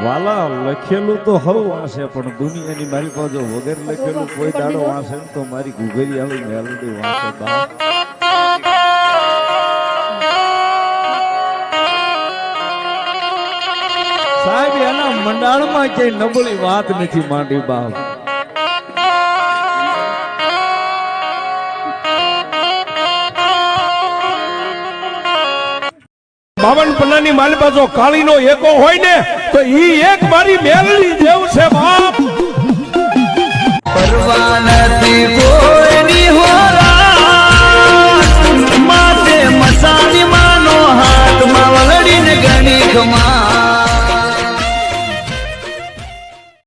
વાલા લખેલું તો હવ વાંસે પણ દુનિયાની મારી પાસે વગર લખેલું કોઈ દાડો વાંસે ને તો મારી ઘુઘરી આવી મેલડી વાંસે બાપ સાહેબ એના મંડાણમાં ક્યાંય નબળી વાત નથી માંડી બાપ બાવન પન્નાની મારી પાસે કાળીનો એકો હોય ને તો ઈ એક મારી મેલડી દેવ છે બાપ. પરવાન